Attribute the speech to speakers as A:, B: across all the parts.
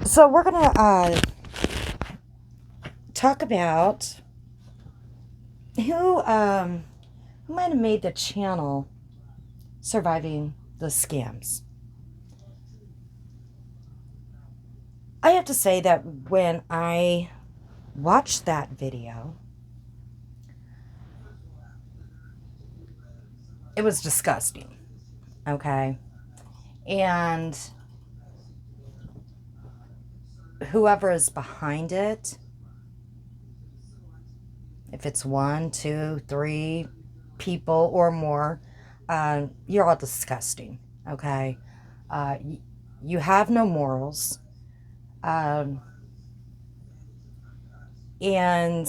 A: So we're going to talk about who might have made the channel Surviving the Scams. I have to say that when I watched that video, it was disgusting, okay? And whoever is behind it, if it's one, two, three people or more, you're all disgusting, okay? You have no morals. Um, and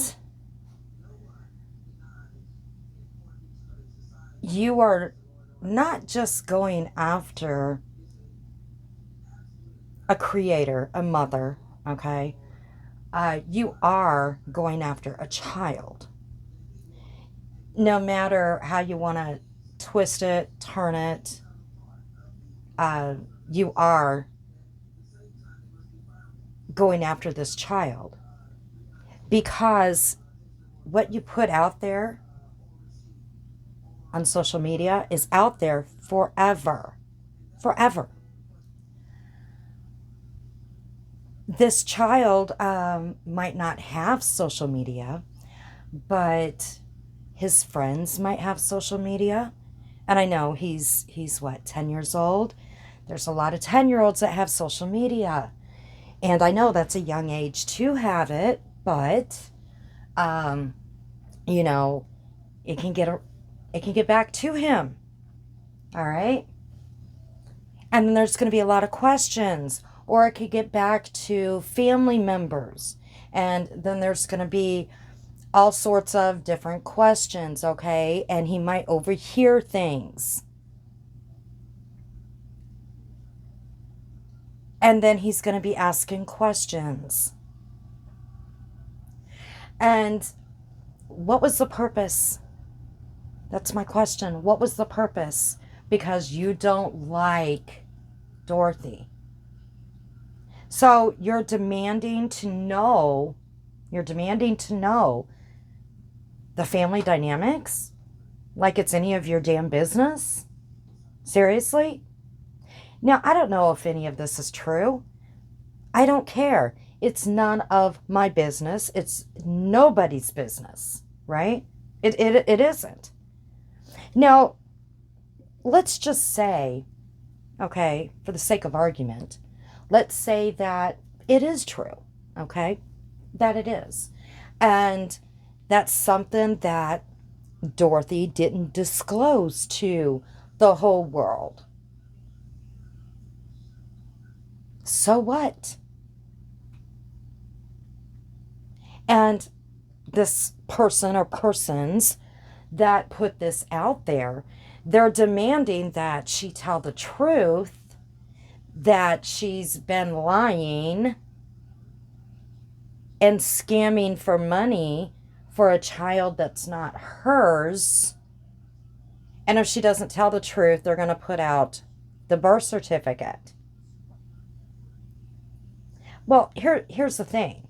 A: you are not just going after a creator, a mother, okay? You are going after a child. No matter how you want to twist it, turn it, uh, you are going after this child because what you put out there on social media is out there forever. Forever. This child might not have social media, but his friends might have social media. And I know he's what, 10 years old? There's a lot of 10-year-olds that have social media. And I know that's a young age to have it, but um, you know, it can get back to him. All right? And then there's going to be a lot of questions, or it could get back to family members. And then there's going to be all sorts of different questions, okay? And he might overhear things. And then he's going to be asking questions. And what was the purpose? That's my question. What was the purpose? Because you don't like Dorothy. So you're demanding to know the family dynamics like it's any of your damn business? Seriously? Now, I don't know if any of this is true. I don't care. It's none of my business. It's nobody's business, right? It isn't. Now, let's just say, okay, for the sake of argument, let's say that it is true, okay? That it is. And that's something that Dorothy didn't disclose to the whole world. So what? And this person or persons that put this out there, they're demanding that she tell the truth, that she's been lying and scamming for money for a child that's not hers. And if she doesn't tell the truth, they're going to put out the birth certificate. Well, here's the thing.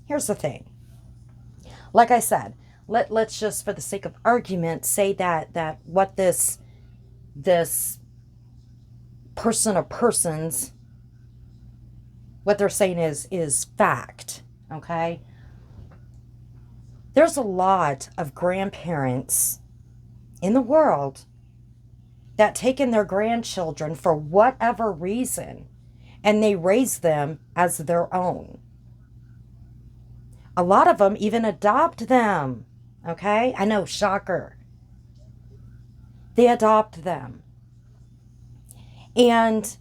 A: Here's the thing. Like I said, let's just, for the sake of argument, say that what this person or persons, what they're saying is fact. Okay? There's a lot of grandparents in the world that take in their grandchildren for whatever reason and they raise them as their own. A lot of them even adopt them. Okay? I know, shocker. They adopt them. And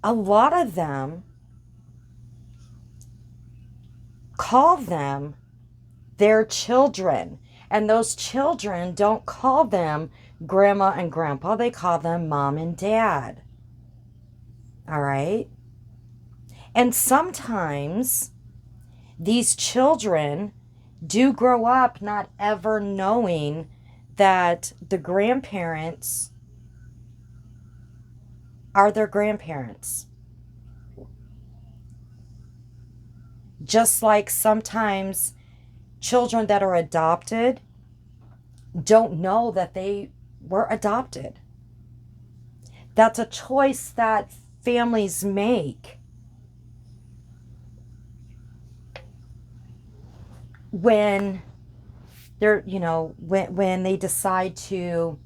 A: a lot of them call them their children. And those children don't call them grandma and grandpa. They call them mom and dad. All right? And sometimes these children do grow up not ever knowing that the grandparents are their grandparents. Just like sometimes children that are adopted don't know that they were adopted. That's a choice that families make when they're, when they decide to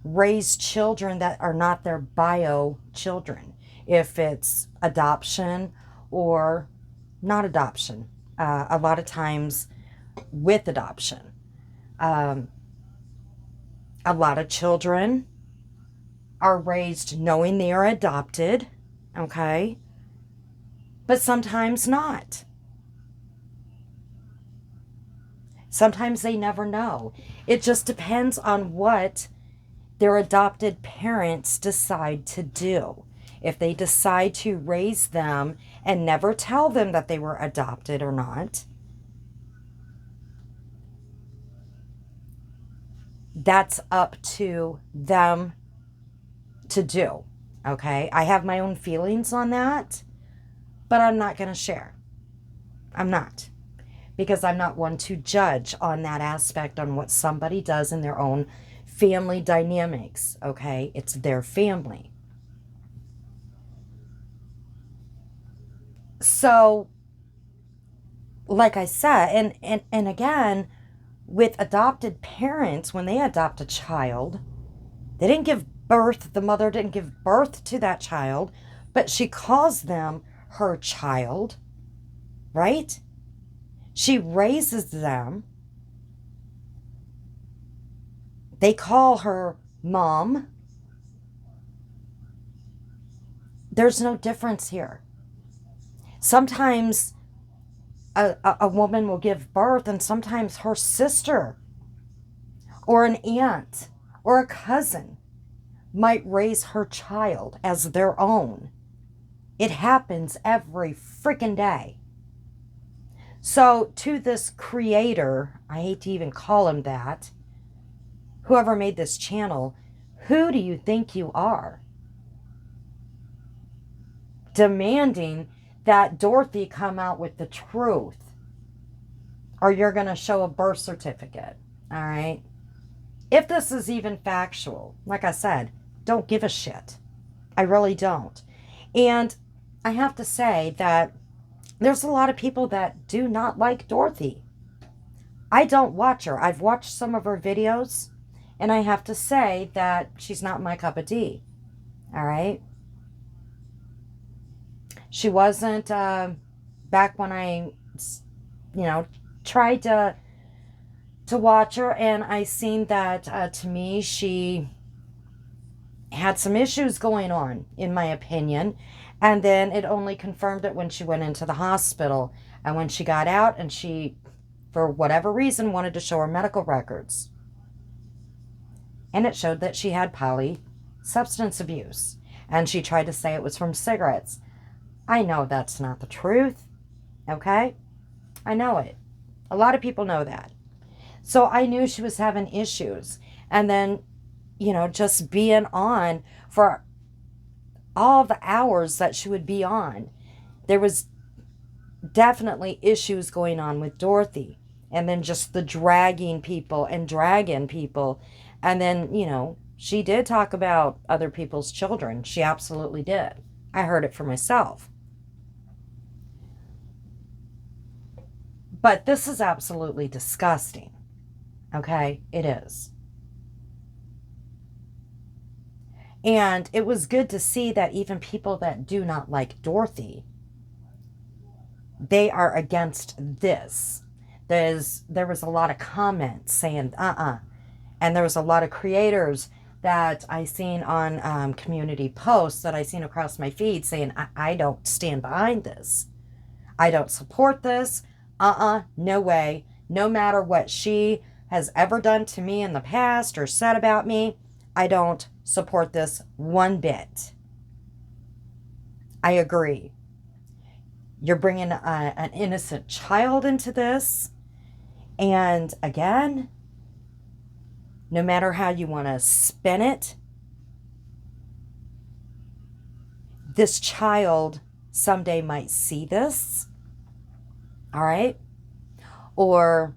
A: raise children that are not their bio children, if it's adoption or not adoption. A lot of times with adoption, um, a lot of children are raised knowing they are adopted, okay? But sometimes not. Sometimes they never know. It just depends on what their adopted parents decide to do. If they decide to raise them and never tell them that they were adopted or not, that's up to them to do. Okay? I have my own feelings on that, but I'm not going to share. I'm not. Because I'm not one to judge on that aspect, on what somebody does in their own family dynamics. Okay? It's their family. So, like I said, and again, with adopted parents, when they adopt a child, they didn't give birth, the mother didn't give birth to that child, but she calls them her child, right? She raises them. They call her mom. There's no difference here. Sometimes a woman will give birth, and sometimes her sister or an aunt or a cousin might raise her child as their own. It happens every freaking day. So to this creator, I hate to even call him that, whoever made this channel, who do you think you are? Demanding that Dorothy come out with the truth, or you're going to show a birth certificate, all right? If this is even factual, like I said, don't give a shit. I really don't. And I have to say that there's a lot of people that do not like Dorothy. I don't watch her. I've watched some of her videos, and I have to say that she's not my cup of tea. All right? She wasn't back when I, tried to watch her, and I seen that to me she had some issues going on, in my opinion. And then it only confirmed it when she went into the hospital and when she got out, and she, for whatever reason, wanted to show her medical records. And it showed that she had poly substance abuse. And she tried to say it was from cigarettes. I know that's not the truth. Okay? I know it. A lot of people know that. So I knew she was having issues. And then, just being on for all the hours that she would be on, there was definitely issues going on with Dorothy. And then just the dragging people and dragging people. And then, she did talk about other people's children. She absolutely did. I heard it for myself. But this is absolutely disgusting. Okay? It is. And it was good to see that even people that do not like Dorothy, they are against this. There was a lot of comments saying, And there was a lot of creators that I seen on community posts that I seen across my feed saying, I don't stand behind this. I don't support this. No way. No matter what she has ever done to me in the past or said about me, I don't support this one bit. I agree. You're bringing an innocent child into this. And again, no matter how you want to spin it, this child someday might see this All right? Or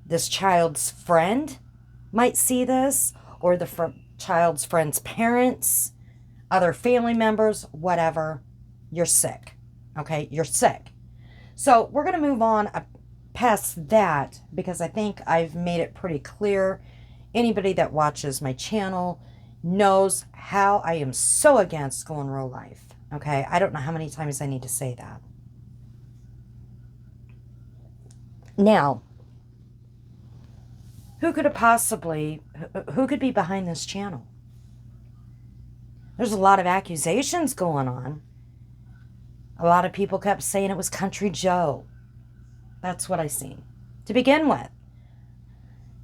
A: this child's friend might see this, or the child's friend's parents, other family members, whatever. You're sick. Okay? You're sick. So we're going to move on past that because I think I've made it pretty clear. Anybody that watches my channel knows how I am so against school in real life. Okay? I don't know how many times I need to say that. Now, who could be behind this channel? There's a lot of accusations going on. A lot of people kept saying it was Country Joe. That's what I seen. To begin with,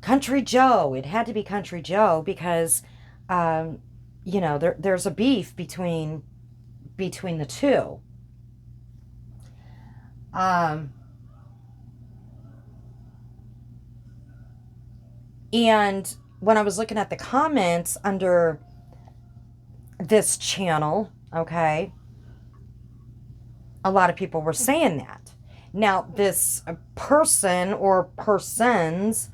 A: Country Joe. It had to be Country Joe because, there's a beef between the two. And when I was looking at the comments under this channel, okay, a lot of people were saying that. Now, this person or persons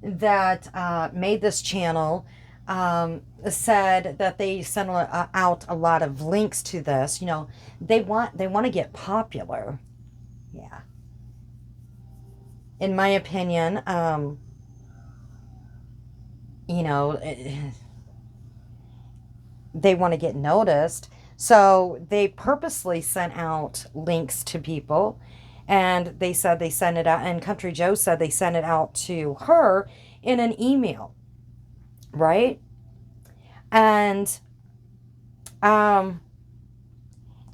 A: that made this channel said that they sent out a lot of links to this. They want to get popular. Yeah. In my opinion, they want to get noticed. So they purposely sent out links to people, and they said they sent it out, and Country Joe said they sent it out to her in an email, right? And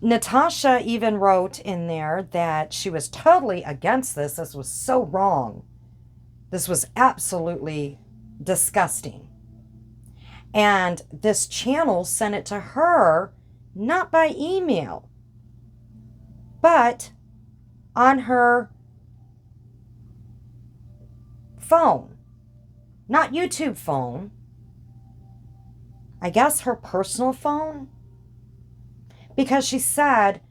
A: Natasha even wrote in there that she was totally against this. This was so wrong. This was absolutely disgusting. And this channel sent it to her, not by email, but on her phone. Not YouTube phone. I guess her personal phone. Because she said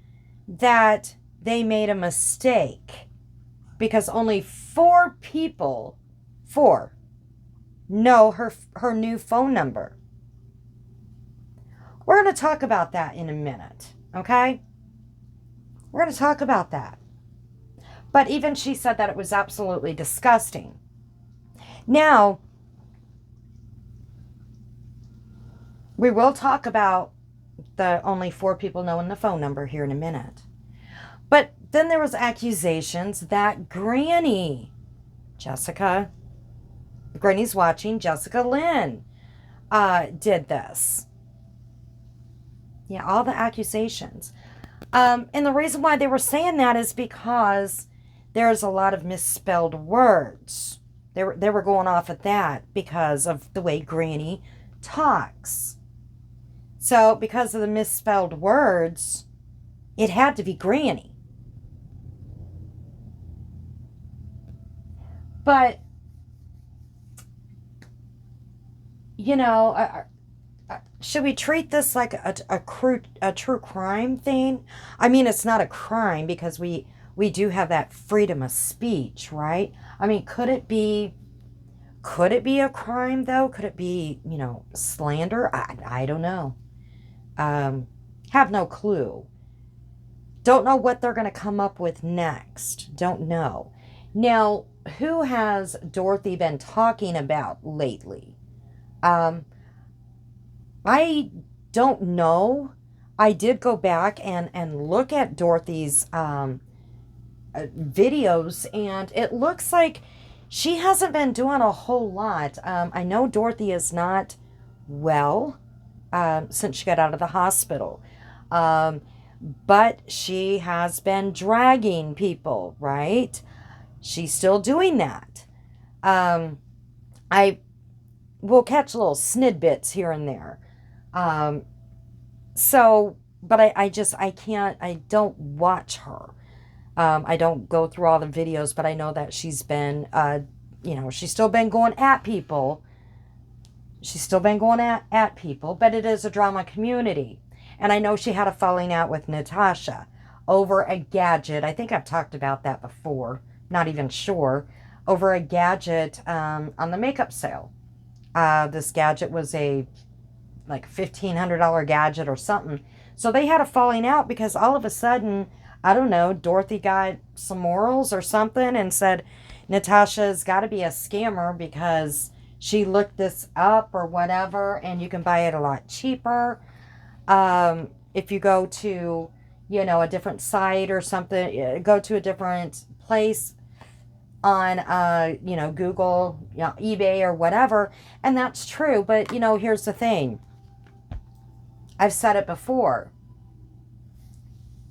A: that they made a mistake. Because only 4 people, know her new phone number. We're going to talk about that in a minute, okay? We're going to talk about that. But even she said that it was absolutely disgusting. Now, we will talk about the only 4 people knowing the phone number here in a minute. But then there was accusations that Granny's watching, Jessica Lynn, did this. Yeah, all the accusations. And the reason why they were saying that is because there's a lot of misspelled words. They were going off at that because of the way Granny talks. So because of the misspelled words, it had to be Granny. But, should we treat this like a true crime thing? I mean, it's not a crime because we do have that freedom of speech, right? I mean, could it be a crime though? Could it be, slander? I don't know. Have no clue. Don't know what they're going to come up with next. Don't know. Now, who has Dorothy been talking about lately? I don't know. I did go back and look at Dorothy's videos, and it looks like she hasn't been doing a whole lot. I know Dorothy is not well since she got out of the hospital. But she has been dragging people, right? She's still doing that. I will catch little snidbits here and there. But I don't watch her. I don't go through all the videos, but I know that she's been, she's still been going at people. She's still been going at people, but it is a drama community. And I know she had a falling out with Natasha. over a gadget. I think I've talked about that before. Not even sure. Over a gadget on the makeup sale. This gadget was a like $1,500 gadget or something. So they had a falling out because all of a sudden, I don't know, Dorothy got some morals or something and said, Natasha's got to be a scammer because she looked this up or whatever, and you can buy it a lot cheaper. If you go to, a different site or something, go to a different place on, Google, eBay or whatever. And that's true. But, here's the thing. I've said it before.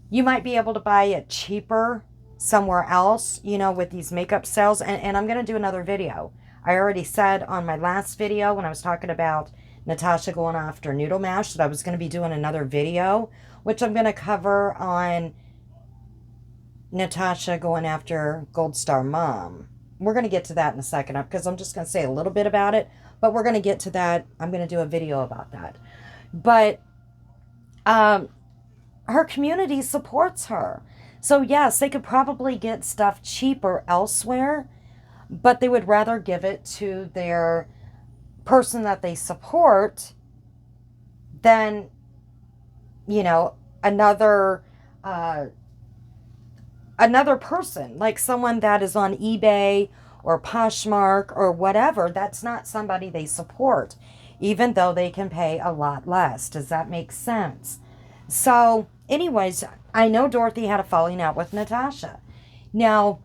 A: You might be able to buy it cheaper somewhere else, with these makeup sales. And I'm going to do another video. I already said on my last video when I was talking about Natasha going after Noodle Mash that I was going to be doing another video, which I'm going to cover on Natasha going after Gold Star Mom. We're going to get to that in a second because I'm just going to say a little bit about it, but we're going to get to that. I'm going to do a video about that. But her community supports her. So yes, they could probably get stuff cheaper elsewhere, but they would rather give it to their person that they support than, another person, like someone that is on eBay or Poshmark or whatever. That's not somebody they support, even though they can pay a lot less. Does that make sense? So anyways, I know Dorothy had a falling out with Natasha. Now,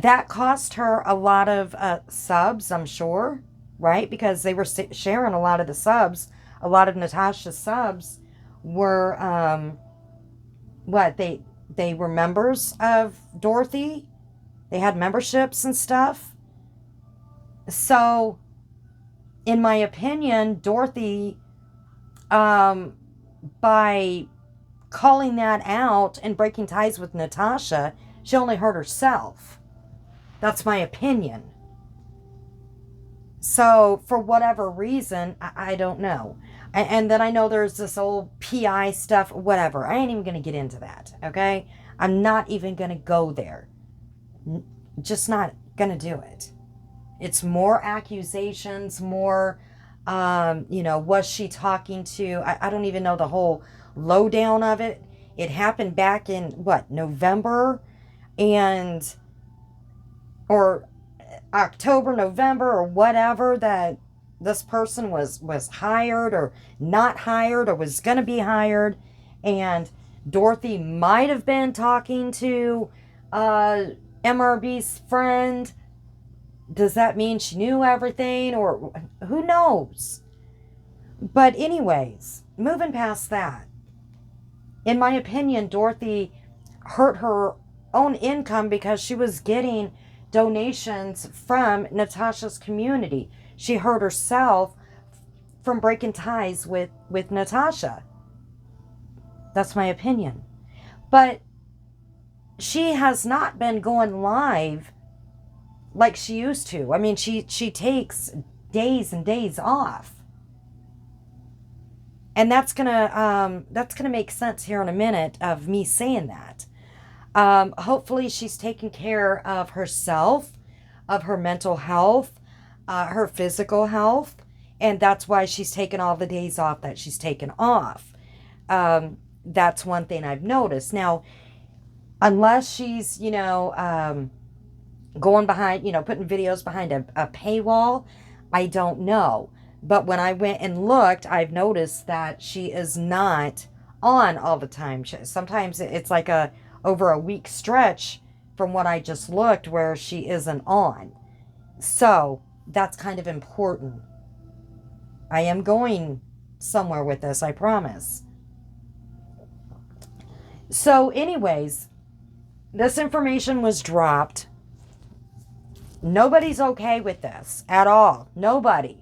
A: that cost her a lot of subs, I'm sure, right? Because they were sharing a lot of the subs. A lot of Natasha's subs were, they were members of Dorothy. They had memberships and stuff. So, in my opinion, Dorothy, by calling that out and breaking ties with Natasha, she only hurt herself. That's my opinion. So, for whatever reason, I don't know. And then I know there's this old PI stuff, whatever. I ain't even going to get into that, okay? I'm not even going to go there. Just not going to do it. It's more accusations, more, was she talking to? I don't even know the whole lowdown of it. It happened back in, November? Or October, November, or whatever, that this person was hired or not hired or was going to be hired. And Dorothy might have been talking to MRB's friend. Does that mean she knew everything? Or who knows? But anyways, moving past that, in my opinion, Dorothy hurt her own income because she was getting donations from Natasha's community. She hurt herself from breaking ties with Natasha. That's my opinion. But she has not been going live like she used to. I mean, she takes days and days off. And that's gonna make sense here in a minute of me saying that. Hopefully she's taking care of herself, of her mental health, her physical health, and that's why she's taken all the days off that she's taken off. That's one thing I've noticed. Now, unless she's, going behind, putting videos behind a paywall, I don't know. But when I went and looked, I've noticed that she is not on all the time. Sometimes it's like over a week stretch from what I just looked where she isn't on. So that's kind of important. I am going somewhere with this, I promise. So anyways, this information was dropped. Nobody's okay with this at all. Nobody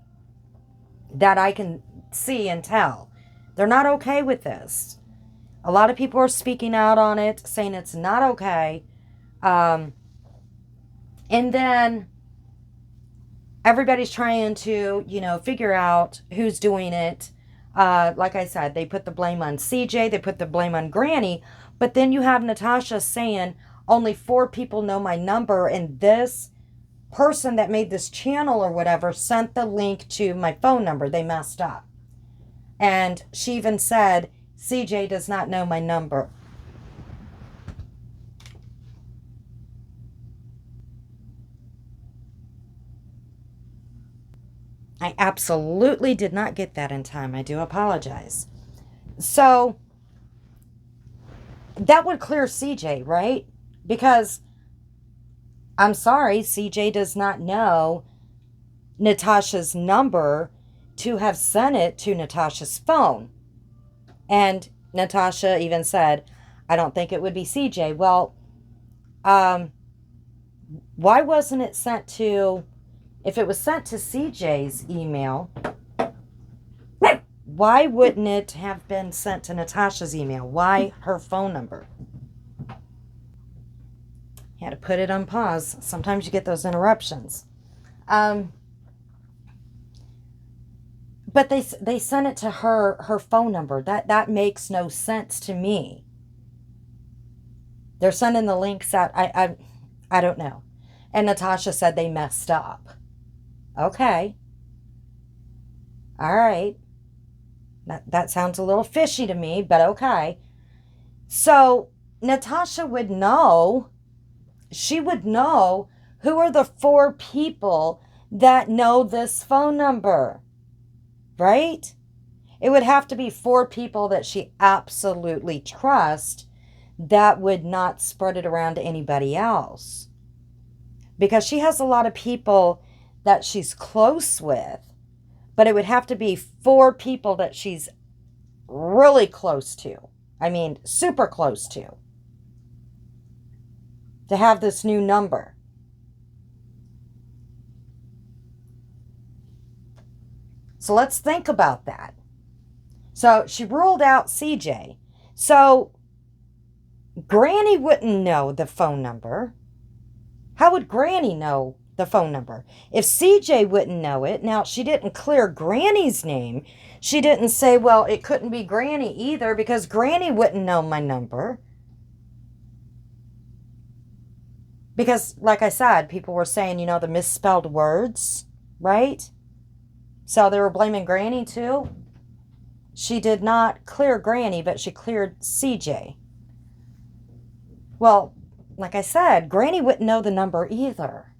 A: that I can see and tell. They're not okay with this. A lot of people are speaking out on it, saying it's not okay. And then everybody's trying to, figure out who's doing it. Like I said, they put the blame on CJ, they put the blame on Granny, but then you have Natasha saying only 4 people know my number, and this person that made this channel or whatever sent the link to my phone number. They messed up. And she even said, CJ does not know my number. I absolutely did not get that in time. I do apologize. So that would clear CJ, right? Because I'm sorry, CJ does not know Natasha's number to have sent it to Natasha's phone. And Natasha even said, I don't think it would be CJ. Well, why wasn't it sent to, if it was sent to CJ's email, why wouldn't it have been sent to Natasha's email? Why her phone number? Had to put it on pause. Sometimes you get those interruptions. But they sent it to her phone number. That makes no sense to me. They're sending the links out. I don't know. And Natasha said they messed up. Okay. All right. That sounds a little fishy to me, but okay. So Natasha would know. She would know who are the 4 people that know this phone number. Right? It would have to be 4 people that she absolutely trusts that would not spread it around to anybody else. Because she has a lot of people that she's close with, but it would have to be 4 people that she's really close to. I mean, super close to have this new number. So let's think about that. So she ruled out CJ. So Granny wouldn't know the phone number. How would Granny know the phone number? If CJ wouldn't know it, now she didn't clear Granny's name. She didn't say, well, it couldn't be Granny either because Granny wouldn't know my number. Because, like I said, people were saying, the misspelled words, right? So they were blaming Granny too. She did not clear Granny, but she cleared CJ. Well, like I said, Granny wouldn't know the number either.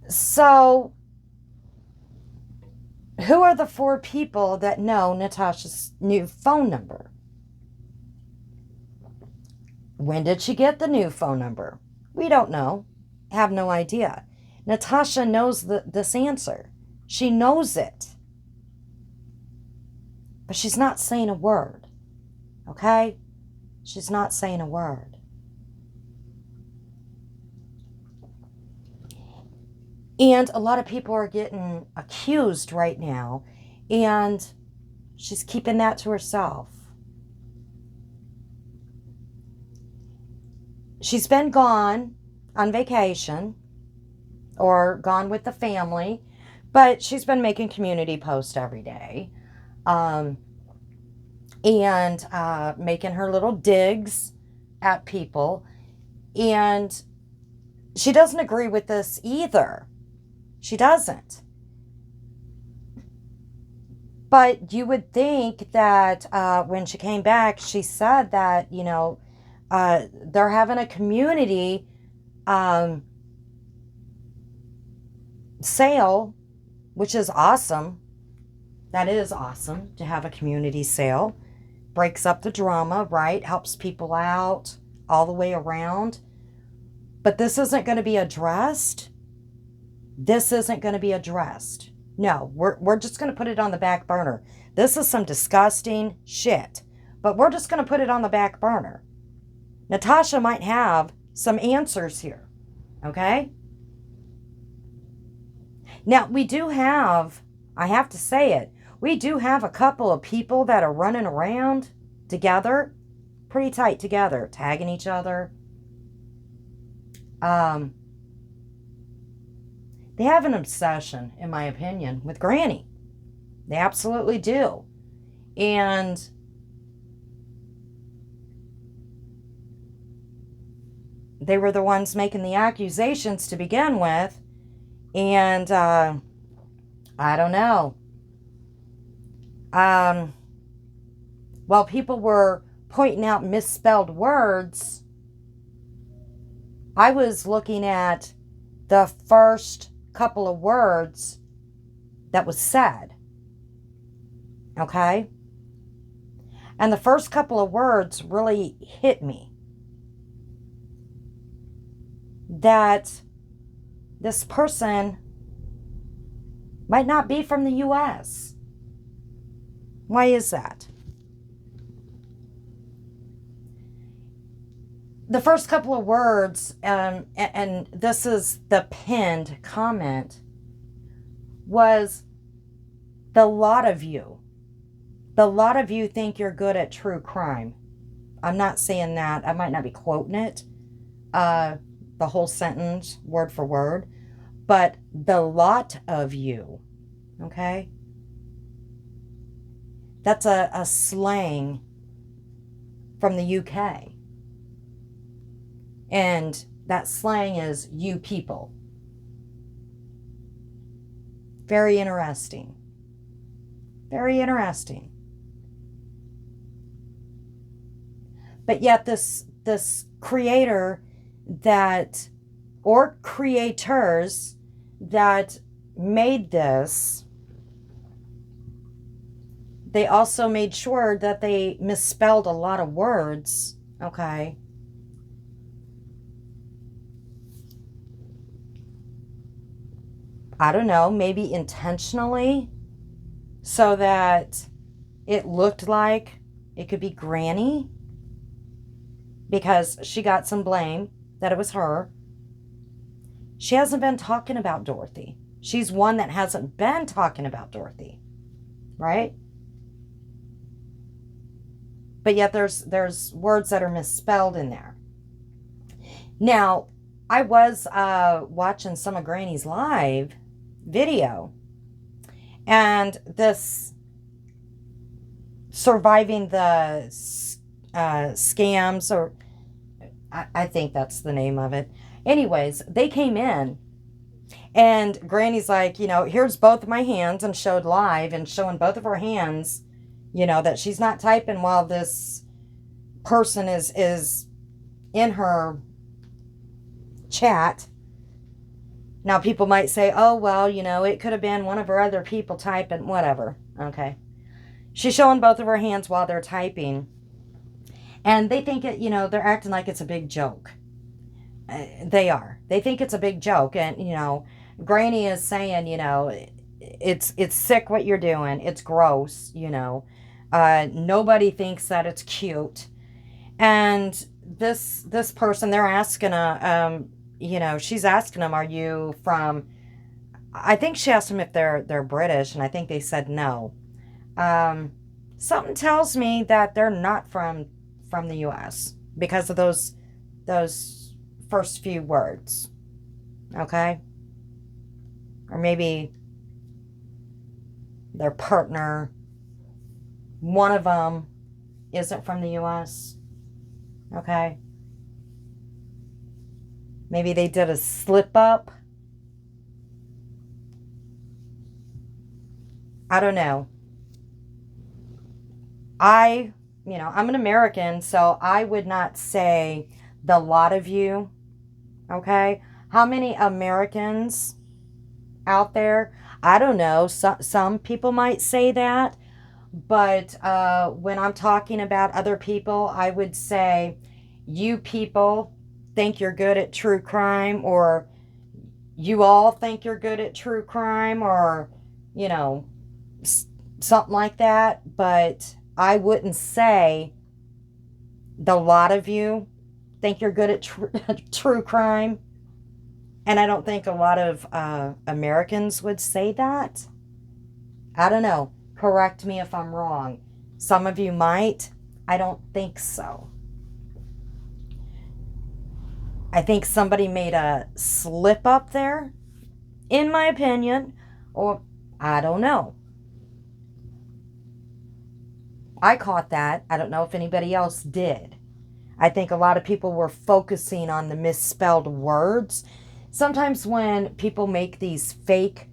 A: So, who are the 4 people that know Natasha's new phone number? When did she get the new phone number? We don't know. Have no idea. Natasha knows this answer. She knows it. But she's not saying a word. Okay? She's not saying a word. And a lot of people are getting accused right now. And she's keeping that to herself. She's been gone on vacation or gone with the family, but she's been making community posts every day and making her little digs at people. And she doesn't agree with this either. She doesn't. But you would think that when she came back, she said that, they're having a community sale, which is awesome. That is awesome to have a community sale. Breaks up the drama, right? Helps people out all the way around. But this isn't going to be addressed. This isn't going to be addressed. No, we're just going to put it on the back burner. This is some disgusting shit. But we're just going to put it on the back burner. Natasha might have some answers here. Okay? Now, we do have, I have to say it, we do have a couple of people that are running around together, pretty tight together, tagging each other. They have an obsession, in my opinion, with Granny. They absolutely do. And they were the ones making the accusations to begin with. And I don't know. Um, while people were pointing out misspelled words, I was looking at the first couple of words that was said. Okay? And the first couple of words really hit me. That this person might not be from the U.S. Why is that? The first couple of words, and this is the pinned comment, was the lot of you. The lot of you think you're good at true crime. I'm not saying that. I might not be quoting it, the whole sentence, word for word, but the lot of you, okay? That's a slang from the UK. And that slang is you people. Very interesting. Very interesting. But yet this creator that, or creators that made this, they also made sure that they misspelled a lot of words, okay? I don't know, maybe intentionally, so that it looked like it could be Granny, because she got some blame that it was her. She hasn't been talking about Dorothy. She's one that hasn't been talking about Dorothy, right? But yet there's words that are misspelled in there. Now, I was watching some of Granny's live video, and this surviving the scams, or I think that's the name of it. Anyways, they came in, and Granny's like, here's both of my hands, and showed live and showing both of her hands, that she's not typing while this person is in her chat. Now, people might say, oh, well, it could have been one of her other people typing, whatever. Okay. She's showing both of her hands while they're typing. And they think it, they're acting like it's a big joke. They are. They think it's a big joke. And, Granny is saying, it's sick what you're doing. It's gross, nobody thinks that it's cute. And this person, they're asking she's asking them, are you from, I think she asked them if they're British, and I think they said no. Something tells me that they're not from the U.S. because of those first few words. Okay? Or maybe their partner, one of them isn't from the U.S. Okay? Maybe they did a slip up. I don't know. I'm an American, so I would not say the lot of you. Okay? How many Americans out there? I don't know. Some people might say that. But when I'm talking about other people, I would say, you people think you're good at true crime, or you all think you're good at true crime, or, something like that. But I wouldn't say the lot of you think you're good at true crime. And I don't think a lot of Americans would say that. I don't know. Correct me if I'm wrong. Some of you might. I don't think so. I think somebody made a slip up there, in my opinion, or I don't know. I caught that. I don't know if anybody else did. I think a lot of people were focusing on the misspelled words. Sometimes when people make these fake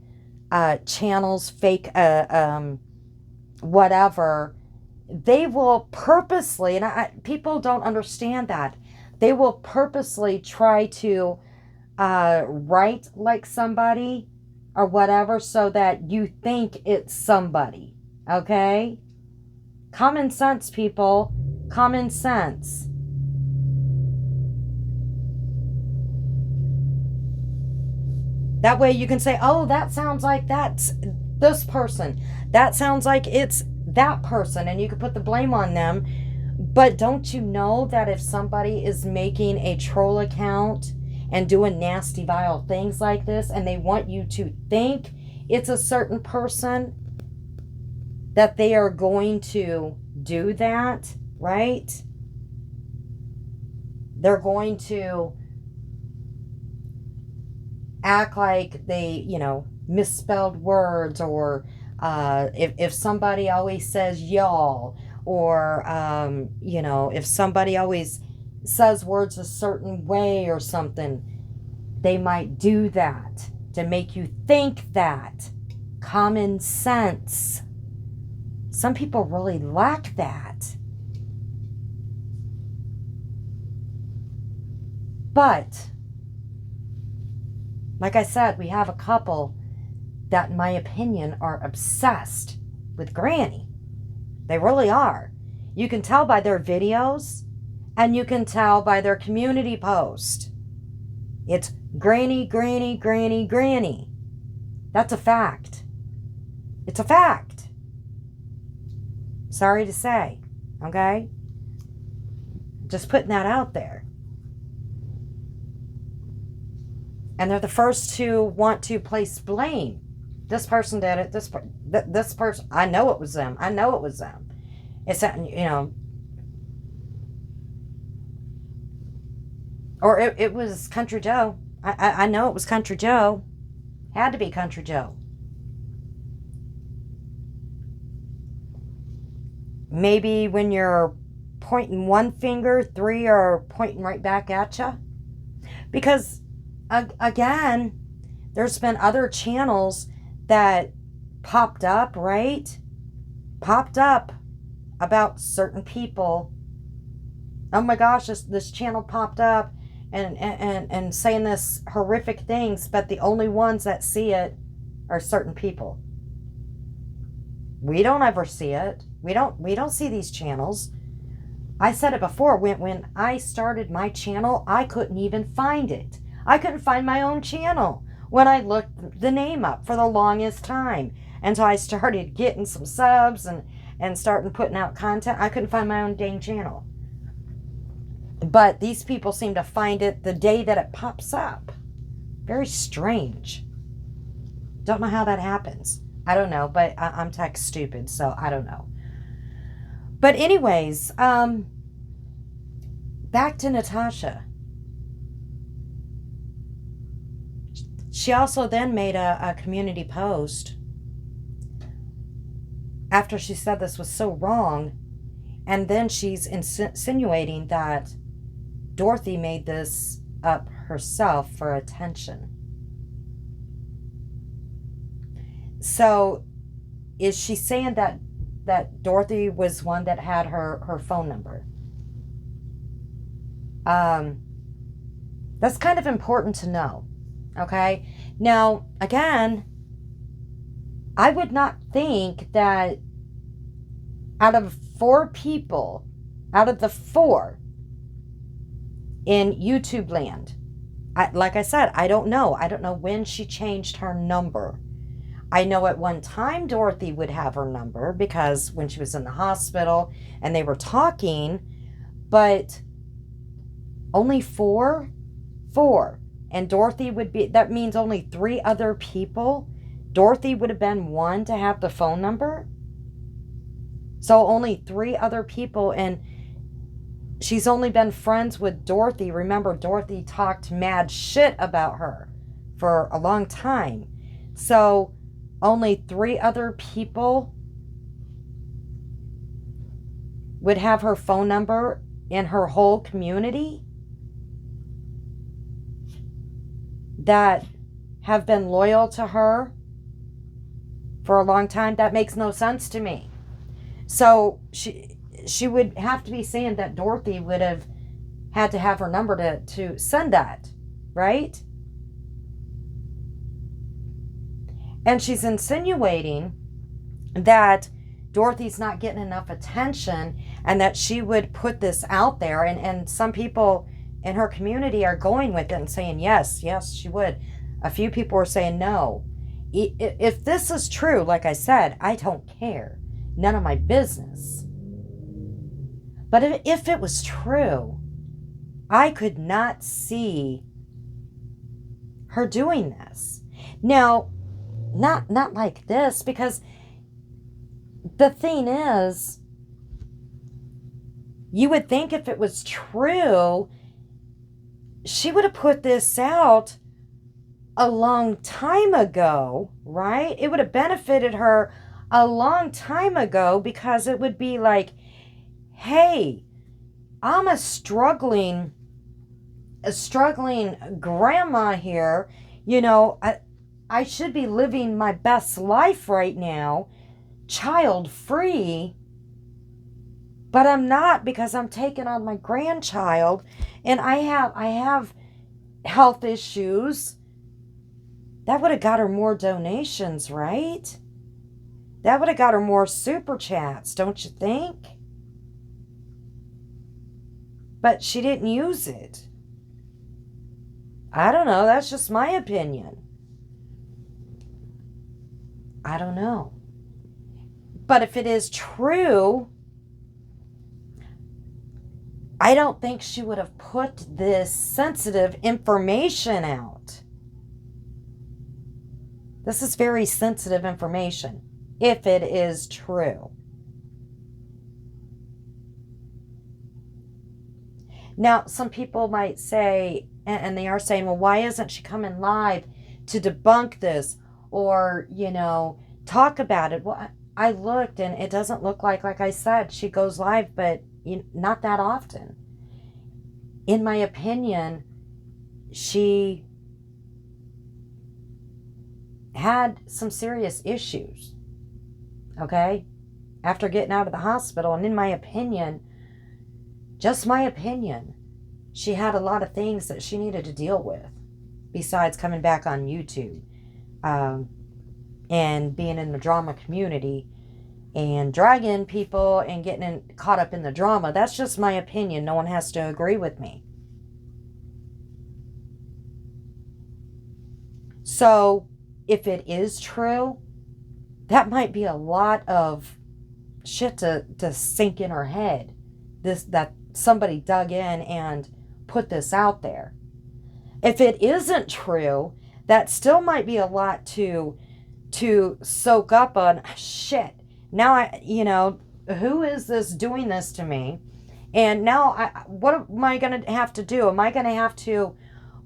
A: channels, fake whatever, they will purposely, and people don't understand that, they will purposely try to write like somebody or whatever so that you think it's somebody. Okay? Common sense, people. Common sense. That way you can say, oh, that sounds like that's this person. That sounds like it's that person. And you can put the blame on them. But don't you know that if somebody is making a troll account and doing nasty, vile things like this, and they want you to think it's a certain person, that they are going to do that, right? They're going to act like they, misspelled words, or if somebody always says y'all, or, if somebody always says words a certain way or something, they might do that to make you think that. Common sense. Some people really lack that. But like I said, we have a couple that, in my opinion, are obsessed with Granny. They really are. You can tell by their videos, and you can tell by their community post. It's Granny, Granny, Granny, Granny. That's a fact. It's a fact. Sorry to say, okay? Just putting that out there. And they're the first to want to place blame. This person did it. This person. I know it was them. I know it was them. It's that, or it was Country Joe. I know it was Country Joe. Had to be Country Joe. Maybe when you're pointing one finger, three are pointing right back at you. Because, again, there's been other channels that popped up, right? Popped up about certain people. Oh my gosh, this channel popped up and saying this horrific things, but the only ones that see it are certain people. We don't ever see it. We don't see these channels. I said it before, when I started my channel, I couldn't even find it. I couldn't find my own channel when I looked the name up for the longest time. And so I started getting some subs and starting putting out content. I couldn't find my own dang channel. But these people seem to find it the day that it pops up. Very strange. Don't know how that happens. I don't know, but I'm tech stupid, so I don't know. But anyways, back to Natasha. She also then made a community post after she said this was so wrong, and then she's insinuating that Dorothy made this up herself for attention. So is she saying that Dorothy was one that had her phone number? That's kind of important to know. Okay? Now, again, I would not think that out of 4 people, out of the 4 in YouTube land, like I said, I don't know. I don't know when she changed her number. I know at one time Dorothy would have her number because when she was in the hospital and they were talking, but only 4? 4. And Dorothy would be, that means only 3 other people. Dorothy would have been one to have the phone number. So only 3 other people, and she's only been friends with Dorothy. Remember, Dorothy talked mad shit about her for a long time. So only 3 other people would have her phone number in her whole community that have been loyal to her for a long time? That makes no sense to me. So she would have to be saying that Dorothy would have had to have her number to send that, right? And she's insinuating that Dorothy's not getting enough attention and that she would put this out there. And some people in her community are going with it and saying, yes, she would. A few people are saying no. If this is true, like I said, I don't care. None of my business. But if it was true, I could not see her doing this. Now, not like this, because the thing is, you would think if it was true, she would have put this out a long time ago, right? It would have benefited her a long time ago, because it would be like, hey, I'm a struggling grandma here. You know, I should be living my best life right now, child free, but I'm not, because I'm taking on my grandchild, and I have health issues. That would have got her more donations, right? That would have got her more super chats, don't you think? But she didn't use it. I don't know. That's just my opinion. I don't know. But if it is true, I don't think she would have put this sensitive information out. This is very sensitive information, if it is true. Now, some people might say, and they are saying, well, why isn't she coming live to debunk this, or, you know, talk about it? Well, I looked, and it doesn't look like I said, she goes live, but not that often. In my opinion, she had some serious issues, okay, after getting out of the hospital. And in my opinion, just my opinion, she had a lot of things that she needed to deal with besides coming back on YouTube and being in the drama community and dragging people and getting caught up in the drama. That's just my opinion. No one has to agree with me. So if it is true, that might be a lot of shit to sink in her head. That somebody dug in and put this out there. If it isn't true, that still might be a lot to soak up on. Shit. Now who is this doing this to me? And now what am I going to have to do? Am I going to have to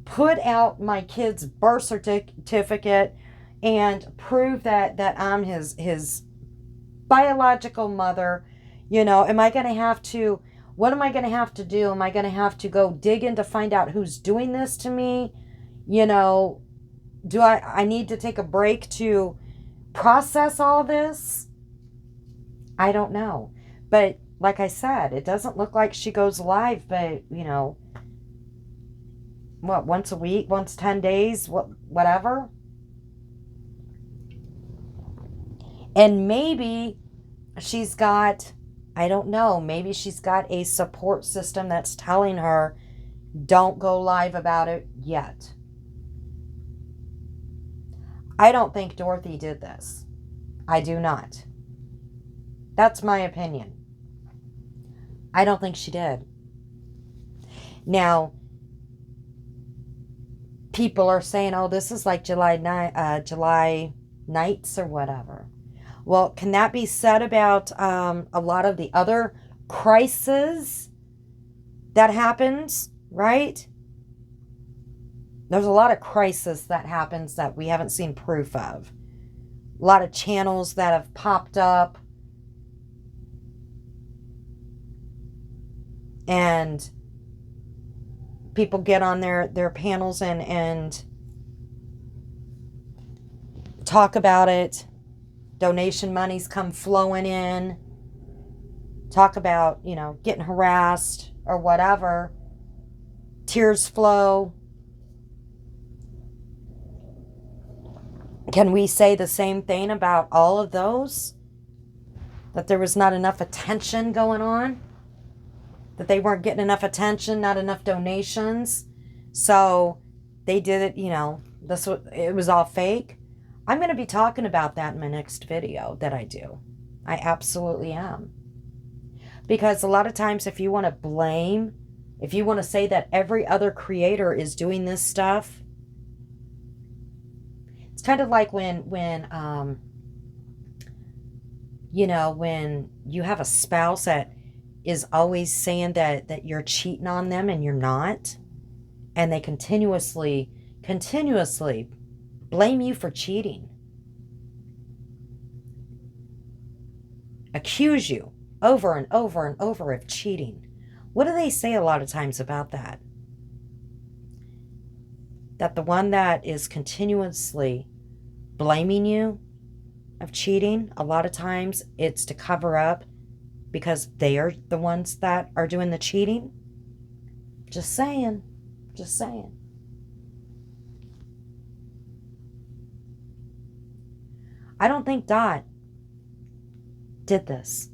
A: put out my kid's birth certificate and prove that I'm his biological mother? You know, am I going to have to, what am I going to have to do? Am I going to have to go dig in to find out who's doing this to me? You know, do I need to take a break to process all this? I don't know. But like I said, it doesn't look like she goes live, but, you know, what, once a week, once 10 days, whatever. And maybe she's got, I don't know, maybe she's got a support system that's telling her, don't go live about it yet. I don't think Dorothy did this. I do not. That's my opinion. I don't think she did. Now, people are saying, oh, this is like July nights or whatever. Well, can that be said about a lot of the other crises that happens, right? There's a lot of crisis that happens that we haven't seen proof of. A lot of channels that have popped up And people get on their panels and talk about it. Donation monies come flowing in. Talk about, getting harassed or whatever. Tears flow. Can we say the same thing about all of those? That there was not enough attention going on? That they weren't getting enough attention, not enough donations? So they did it, it was all fake? I'm going to be talking about that in my next video that I do. I absolutely am. Because a lot of times if you want to blame, if you want to say that every other creator is doing this stuff, it's kind of like when you have a spouse that is always saying that you're cheating on them and you're not, and they continuously blame you for cheating, accuse you over and over and over of cheating. What do they say a lot of times about that? That the one that is continuously blaming you of cheating, a lot of times it's to cover up because they are the ones that are doing the cheating. Just saying. I don't think Dot did this.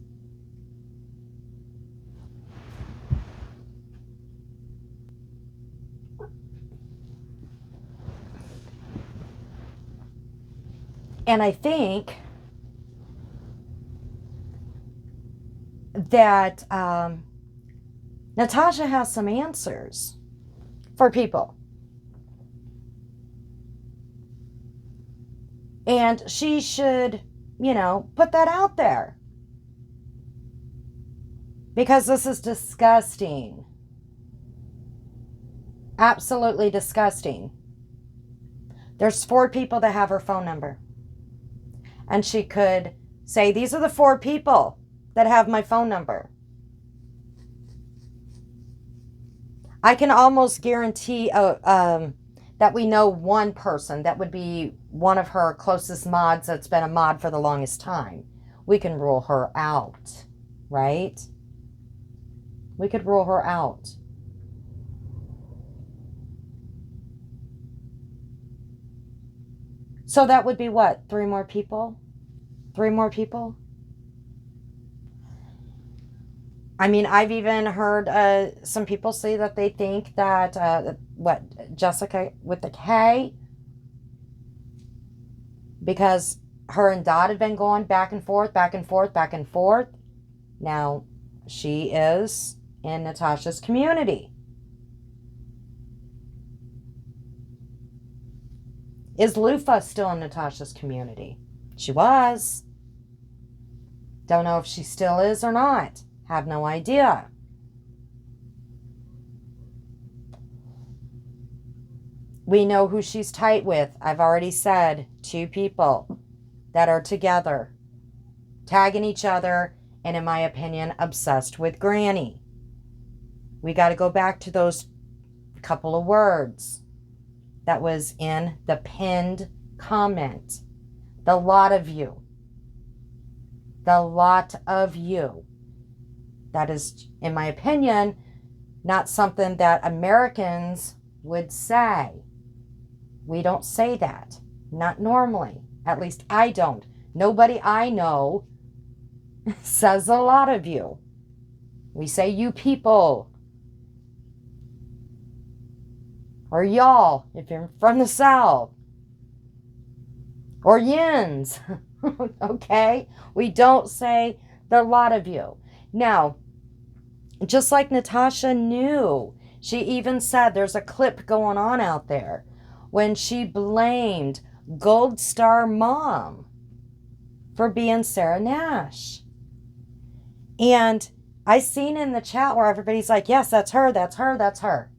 A: And I think that Natasha has some answers for people. And she should, put that out there. Because this is disgusting. Absolutely disgusting. There's 4 people that have her phone number. And she could say, these are the 4 people that have my phone number. I can almost guarantee that we know one person that would be one of her closest mods that's been a mod for the longest time. We can rule her out, right? We could rule her out. So that would be what? 3 more people? 3 more people? I mean, I've even heard some people say that they think that, Jessica with the K, because her and Dot have been going back and forth. Now, she is in Natasha's community. Is Lufa still in Natasha's community? She was. Don't know if she still is or not. Have no idea. We know who she's tight with. I've already said 2 people that are together, tagging each other, and in my opinion, obsessed with Granny. We got to go back to those couple of words that was in the pinned comment. The lot of you. That is, in my opinion, not something that Americans would say. We don't say that. Not normally. At least I don't. Nobody I know says a lot of you. We say you people. Or y'all, if you're from the South. Or yins. Okay? We don't say the lot of you. Now, just like Natasha knew, she even said there's a clip going on out there when she blamed Gold Star Mom for being Sarah Nash. And I seen in the chat where everybody's like, yes, that's her.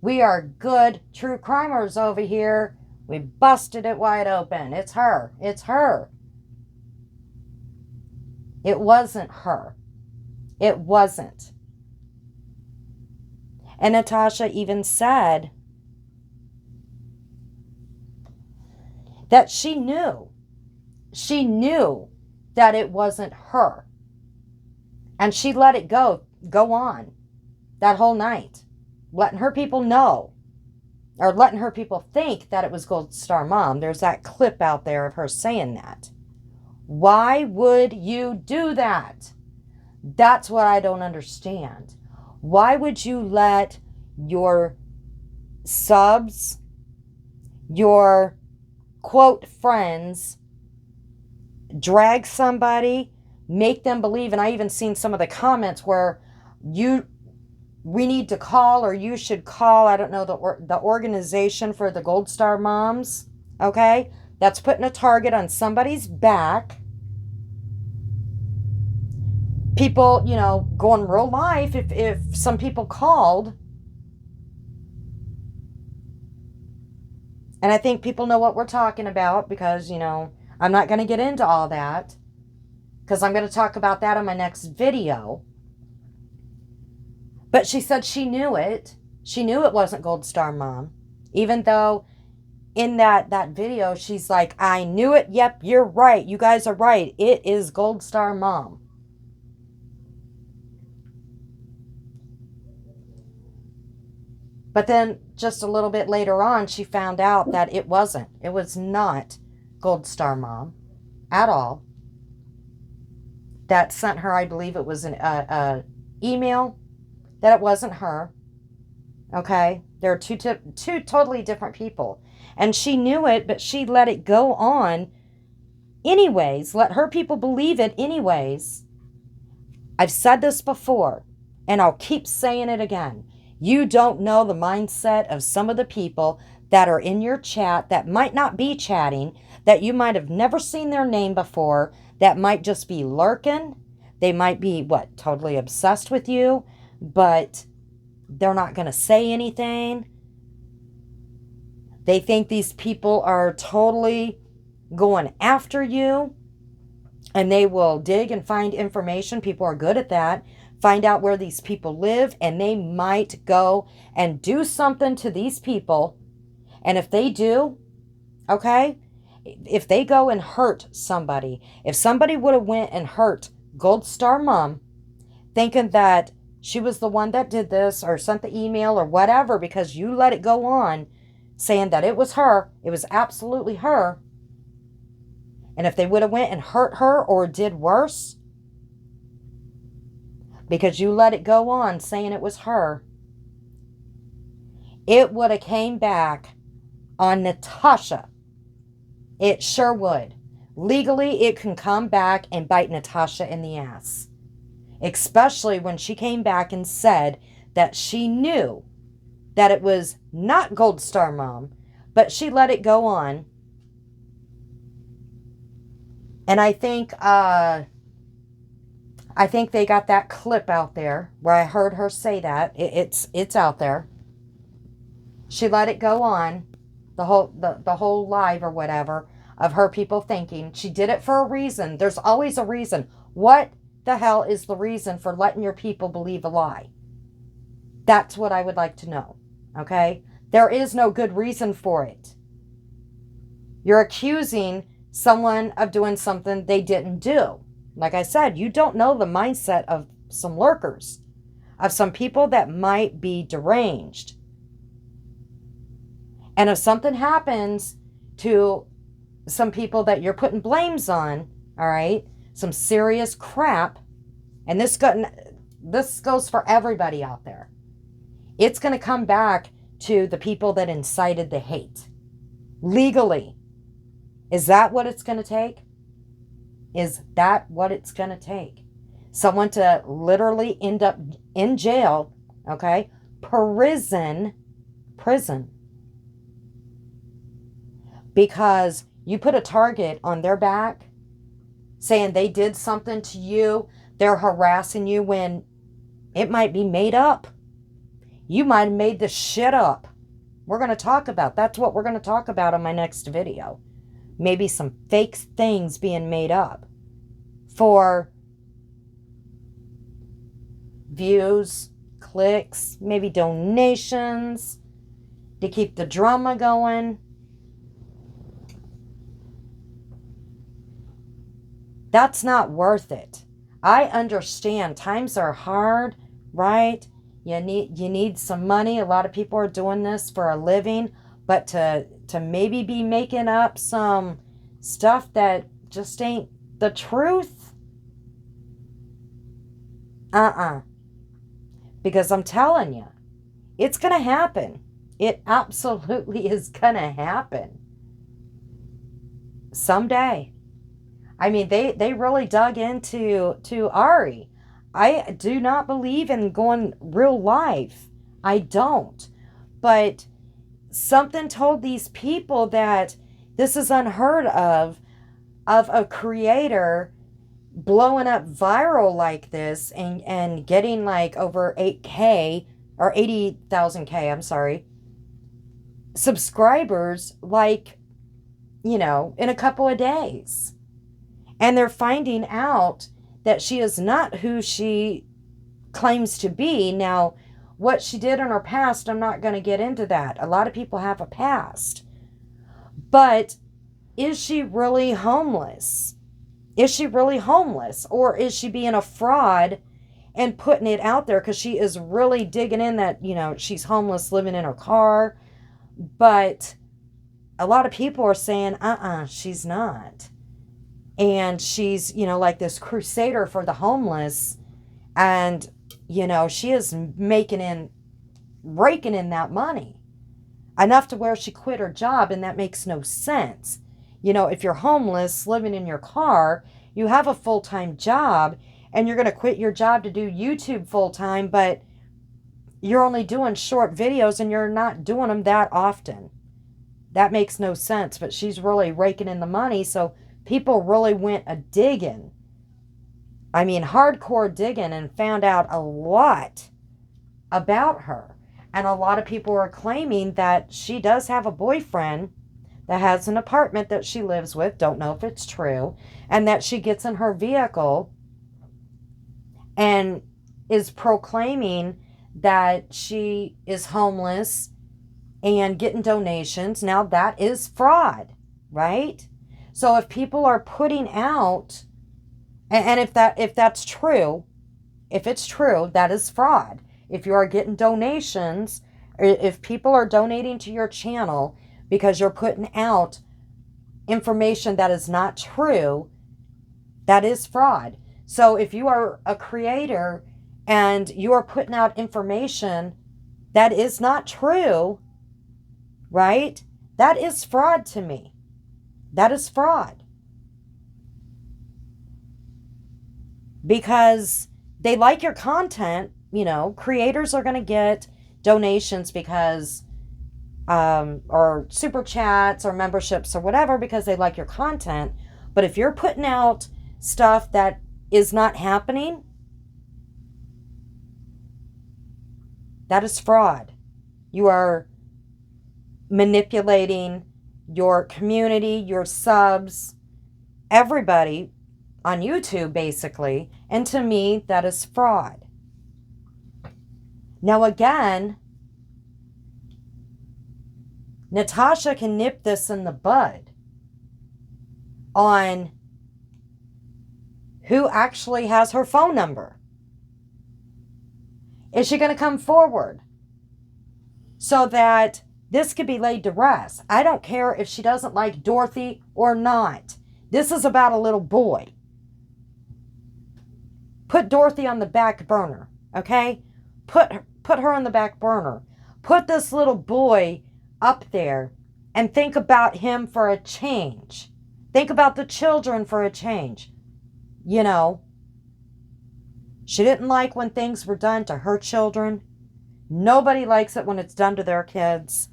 A: We are good true crimers over here. We busted it wide open. It's her. It wasn't her. It wasn't. And Natasha even said that she knew that it wasn't her. And she let it go on that whole night, letting her people know, or letting her people think that it was Gold Star Mom. There's that clip out there of her saying that. Why would you do that? That's what I don't understand. Why would you let your subs, your quote friends, drag somebody, make them believe? And I even seen some of the comments where we need to call, or you should call, I don't know, the organization for the Gold Star Moms, okay? That's putting a target on somebody's back. People, go in real life, if some people called, and I think people know what we're talking about, because, I'm not going to get into all that, because I'm going to talk about that in my next video. But she said she knew it. She knew it wasn't Gold Star Mom. Even though in that video, she's like, I knew it. Yep, you're right. You guys are right. It is Gold Star Mom. But then just a little bit later on, she found out that it wasn't. It was not Gold Star Mom at all. That sent her, I believe it was an email, that it wasn't her. Okay? They're two totally different people. And she knew it, but she let it go on anyways. Let her people believe it anyways. I've said this before, and I'll keep saying it again. You don't know the mindset of some of the people that are in your chat that might not be chatting, that you might have never seen their name before, that might just be lurking. They might be, totally obsessed with you, but they're not going to say anything. They think these people are totally going after you, and they will dig and find information. People are good at that. Find out where these people live, and they might go and do something to these people. And if they do, okay, if they go and hurt somebody, if somebody would have went and hurt Gold Star Mom, thinking that she was the one that did this or sent the email or whatever, because you let it go on, saying that it was her, it was absolutely her. And if they would have went and hurt her or did worse, because you let it go on saying it was her, it would have came back on Natasha. It sure would. Legally, it can come back and bite Natasha in the ass. Especially when she came back and said that she knew that it was not Gold Star Mom, but she let it go on. And I think they got that clip out there where I heard her say that. It's out there. She let it go on, the whole live or whatever, of her people thinking she did it for a reason. There's always a reason. What the hell is the reason for letting your people believe a lie? That's what I would like to know. Okay? There is no good reason for it. You're accusing someone of doing something they didn't do. Like I said, you don't know the mindset of some lurkers, of some people that might be deranged. And if something happens to some people that you're putting blames on, all right, some serious crap, and this goes for everybody out there, it's going to come back to the people that incited the hate. Legally. Is that what it's going to take? Is that what it's going to take? Someone to literally end up in jail, okay? Prison. Because you put a target on their back, saying they did something to you, they're harassing you, when it might be made up. You might have made this shit up. We're going to talk about, that's what we're going to talk about in my next video. Maybe some fake things being made up for views, clicks, maybe donations to keep the drama going. That's not worth it. I understand times are hard, right? You need some money. A lot of people are doing this for a living, but to maybe be making up some stuff that just ain't the truth. Because I'm telling you, it's going to happen. It absolutely is going to happen someday. I mean, they really dug into Ari. I do not believe in going real life. I don't. But something told these people that this is unheard of a creator blowing up viral like this and getting like over 8K or 80,000K, I'm sorry, subscribers, like, in a couple of days. And they're finding out that she is not who she claims to be. Now, what she did in her past, I'm not going to get into that. A lot of people have a past. But is she really homeless? Is she really homeless? Or is she being a fraud and putting it out there because she is really digging in that, she's homeless, living in her car? But a lot of people are saying, she's not. And she's, like this crusader for the homeless. And, she is raking in that money. Enough to where she quit her job, and that makes no sense. If you're homeless, living in your car, you have a full-time job, and you're going to quit your job to do YouTube full-time, but you're only doing short videos, and you're not doing them that often. That makes no sense, but she's really raking in the money, so people really went a-digging. I mean, hardcore digging, and found out a lot about her. And a lot of people are claiming that she does have a boyfriend that has an apartment that she lives with. Don't know if it's true. And that she gets in her vehicle and is proclaiming that she is homeless and getting donations. Now that is fraud, right? So if people are putting out, and if that's true, if it's true, that is fraud. If you are getting donations, or if people are donating to your channel because you're putting out information that is not true, that is fraud. So if you are a creator and you are putting out information that is not true, right? That is fraud to me. That is fraud. Because they like your content. Creators are going to get donations because, or super chats or memberships or whatever, because they like your content. But if you're putting out stuff that is not happening, that is fraud. You are manipulating your community, your subs, everybody on YouTube, basically. And to me, that is fraud. Now, again, Natasha can nip this in the bud on who actually has her phone number. Is she going to come forward so that this could be laid to rest? I don't care if she doesn't like Dorothy or not. This is about a little boy. Put Dorothy on the back burner, okay? Put her on the back burner. Put this little boy up there and think about him for a change. Think about the children for a change. She didn't like when things were done to her children. Nobody likes it when it's done to their kids.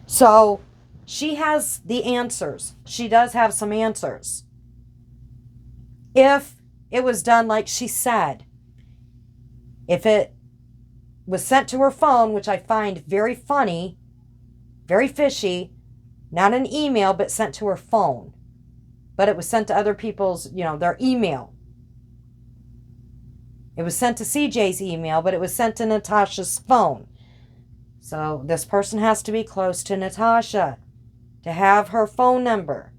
A: So she has the answers. She does have some answers. If it was done like she said, if it was sent to her phone, which I find very funny, very fishy, not an email, but sent to her phone. But it was sent to other people's, their email. It was sent to CJ's email, but it was sent to Natasha's phone. So this person has to be close to Natasha to have her phone number.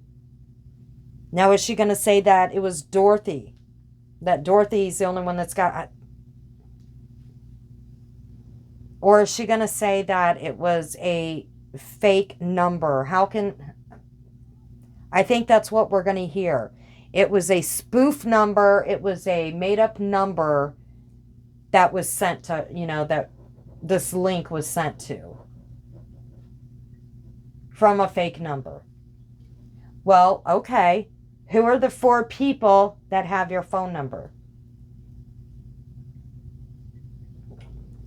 A: Now, is she going to say that it was Dorothy? That Dorothy's the only one that's got... Or is she going to say that it was a fake number? How can... I think that's what we're going to hear. It was a spoof number. It was a made-up number that was sent to, that this link was sent to from a fake number. Well, okay. Who are the 4 people that have your phone number?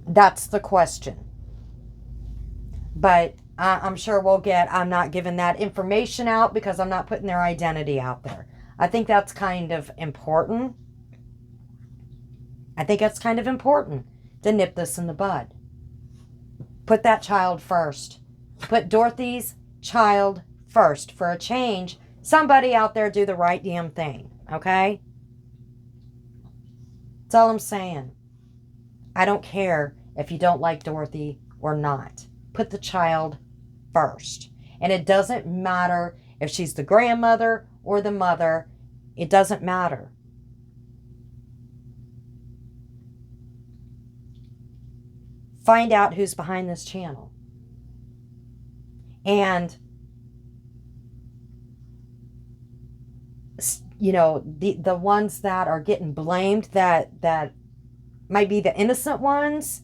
A: That's the question. But I'm sure we'll get, I'm not giving that information out because I'm not putting their identity out there. I think that's kind of important. I think it's kind of important to nip this in the bud. Put that child first. Put Dorothy's child first. For a change, somebody out there do the right damn thing, okay? That's all I'm saying. I don't care if you don't like Dorothy or not. Put the child first. And it doesn't matter if she's the grandmother or the mother. It doesn't matter. Find out who's behind this channel. And, the ones that are getting blamed, that might be the innocent ones,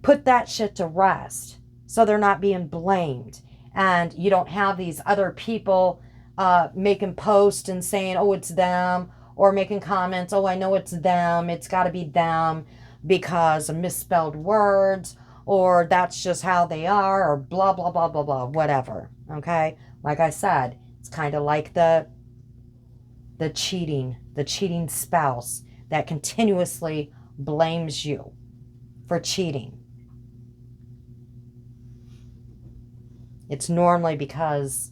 A: put that shit to rest so they're not being blamed. And you don't have these other people making posts and saying, oh, it's them, or making comments, oh, I know it's them, it's got to be them because of misspelled words, or that's just how they are, or blah, blah, blah, blah, blah, whatever, okay? Like I said, it's kind of like the cheating spouse that continuously blames you for cheating. It's normally because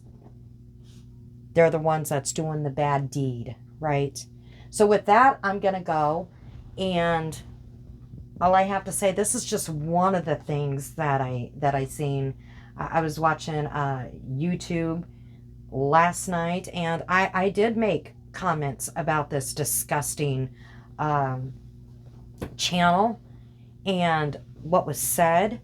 A: they're the ones that's doing the bad deed, right? So with that, I'm going to go, and all I have to say, this is just one of the things that I seen. I was watching YouTube last night, and I did make comments about this disgusting channel and what was said.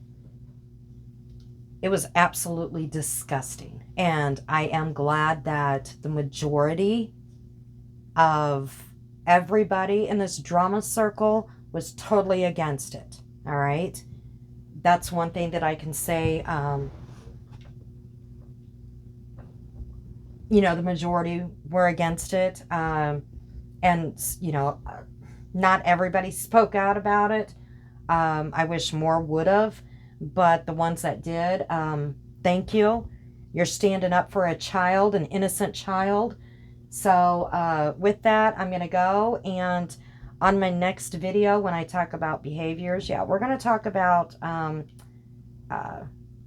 A: It was absolutely disgusting. And I am glad that the majority of everybody in this drama circle was totally against it. All right. That's one thing that I can say. The majority were against it. And, not everybody spoke out about it. I wish more would have. But the ones that did, thank you. You're standing up for a child, an innocent child. So with that, I'm going to go. And on my next video, when I talk about behaviors, we're going to talk about,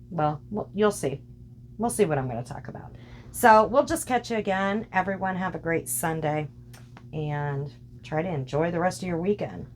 A: well, you'll see. We'll see what I'm going to talk about. So we'll just catch you again. Everyone have a great Sunday. And try to enjoy the rest of your weekend.